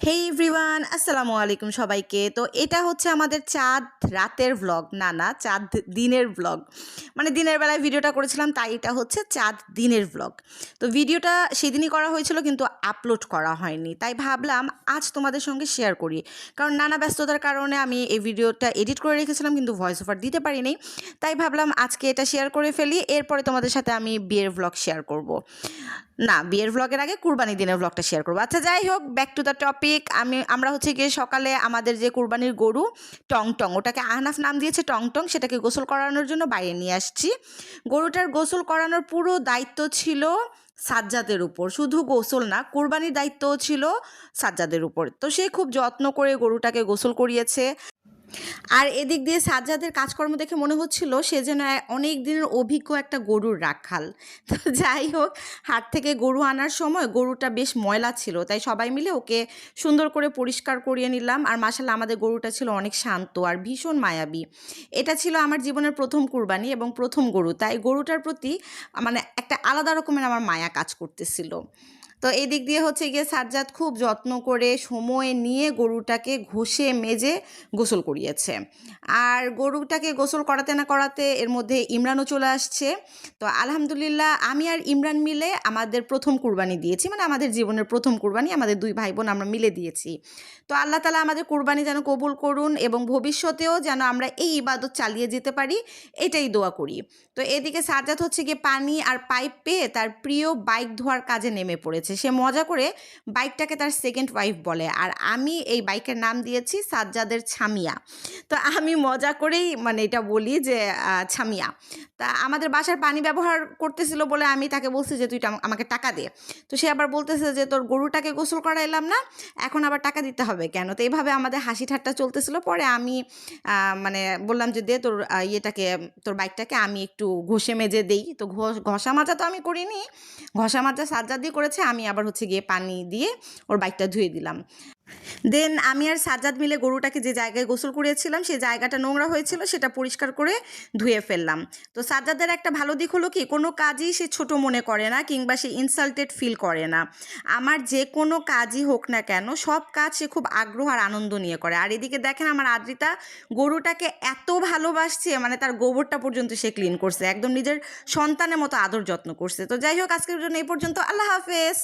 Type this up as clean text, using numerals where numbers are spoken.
হে everyone, আসসালামু আলাইকুম সবাইকে। তো এটা হচ্ছে আমাদের চাঁদ রাতের ভ্লগ, না চাঁদ দিনের ভ্লগ। মানে দিনের বেলায় ভিডিওটা করেছিলাম, তাই এটা হচ্ছে চাঁদ দিনের ভ্লগ। তো ভিডিওটা সেদিনই করা হয়েছিল, কিন্তু আপলোড করা হয়নি, তাই ভাবলাম আজ তোমাদের সঙ্গে শেয়ার করি। কারণ নানা ব্যস্ততার কারণে আমি এই ভিডিওটা এডিট করে রেখেছিলাম, কিন্তু ভয়েস ওভার দিতে পারিনি। তাই ভাবলাম আজকে এটা শেয়ার করে ফেলি, এরপরে তোমাদের সাথে আমি বিয়ের ভ্লগ শেয়ার করব। না, বিয়ের ভ্লগের আগে কুরবানির দিনের ভ্লগটা শেয়ার করবো। আচ্ছা, যাই হোক, ব্যাক টু দ্য টপিক। আমরা হচ্ছে গিয়ে সকালে আমাদের যে কুরবানির গরু টং টং, ওটাকে আহনাফ নাম দিয়েছে টং টং, সেটাকে গোসল করানোর জন্য বাইরে নিয়ে আসছি। গরুটার গোসল করানোর পুরো দায়িত্ব ছিল সাজ্জাদের উপর। শুধু গোসল না, কুরবানির দায়িত্বও ছিল সাজ্জাদের উপর। তো সে খুব যত্ন করে গরুটাকে গোসল করিয়েছে। আর এদিক দিয়ে সাজ্জাদের কাজকর্ম দেখে মনে হচ্ছিল সে যেন অনেক দিনের অভিজ্ঞ একটা গরুর রাখাল। তো যাই হোক, হাট থেকে গরু আনার সময় গরুটা বেশ ময়লা ছিল, তাই সবাই মিলে ওকে সুন্দর করে পরিষ্কার করিয়ে নিলাম। আর মাশাআল্লাহ, আমাদের গরুটা ছিল অনেক শান্ত আর ভীষণ মায়াবী। এটা ছিল আমার জীবনের প্রথম কুরবানি এবং প্রথম গরু, তাই গরুটার প্রতি মানে একটা আলাদা রকমের আমার মায়া কাজ করতেছিল। তো এই দিক দিয়ে হচ্ছে গিয়ে সাজ্জাদ খুব যত্ন করে সময় নিয়ে গরুটাকে ঘষে মেজে গোসল করিয়েছে। আর গরুটাকে গোসল করাতে না করাতে এর মধ্যে ইমরানও চলে আসছে। তো আলহামদুলিল্লাহ, আমি আর ইমরান মিলে আমাদের প্রথম কুরবানি দিয়েছি, মানে আমাদের জীবনের প্রথম কুরবানি আমাদের দুই ভাই বোন আমরা মিলে দিয়েছি। তো আল্লাহ তাআলা আমাদের কুরবানি যেন কবুল করুন এবং ভবিষ্যতেও যেন আমরা এই ইবাদত চালিয়ে যেতে পারি, এটাই দোয়া করি। তো এদিকে সাজ্জাদ হচ্ছে গিয়ে পানি আর পাইপ পেয়ে তার প্রিয় বাইক ধোয়ার কাজে নেমে পড়েছে। সে মজা করে বাইকটাকে তার সেকেন্ড ওয়াইফ বলে, আর আমি এই বাইকের নাম দিয়েছি সাজ্জাদের ছামিয়া। তো আমি মজা করেই মানে এটা বলি যে ছামিয়া। তা আমাদের বাসার পানি ব্যবহার করতেছিল বলে আমি তাকে বলছি যে তুই আমাকে টাকা দে। তো সে আবার বলতেছে যে তোর গরুটাকে গোসল করাইলাম না, এখন আবার টাকা দিতে হবে কেন? তো এইভাবে আমাদের হাসি ঠাট্টা চলতেছিল। পরে আমি মানে বললাম যে দে তোর ইয়েটাকে, তোর বাইকটাকে আমি একটু ঘষে মেজে দেই। তো ঘষা মাজা তো আমি করিনি, ঘষা মাজা সাজ্জাদ দিয়ে করেছে, আমি আবার হচ্ছে গিয়ে পানি দিয়ে ওর বাইকটা ধুয়ে দিলাম। দেন আমি আর সাজ্জাদ মিলে গরুটাকে যে জায়গায় গোসল করিয়েছিলাম সেই জায়গাটা নোংরা হয়েছিল, সেটা পরিষ্কার করে ধুয়ে ফেললাম। তো সাজ্জাদের একটা ভালো দিক হলো কি, কোনো কাজই সে ছোট মনে করে না কিংবা সে ইনসাল্টেড ফিল করে না। আমার যে কোনো কাজই হোক না কেন, সব কাজ সে খুব আগ্রহ আর আনন্দ নিয়ে করে। আর এদিকে দেখেন আমার আদ্রিতা গরুটাকে এত ভালোবাসছে, মানে তার গোবরটা পর্যন্ত সে ক্লিন করছে, একদম নিজের সন্তানের মতো আদর যত্ন করছে। তো যাই হোক, আজকের জন্য এই পর্যন্ত। আল্লাহ হাফেজ।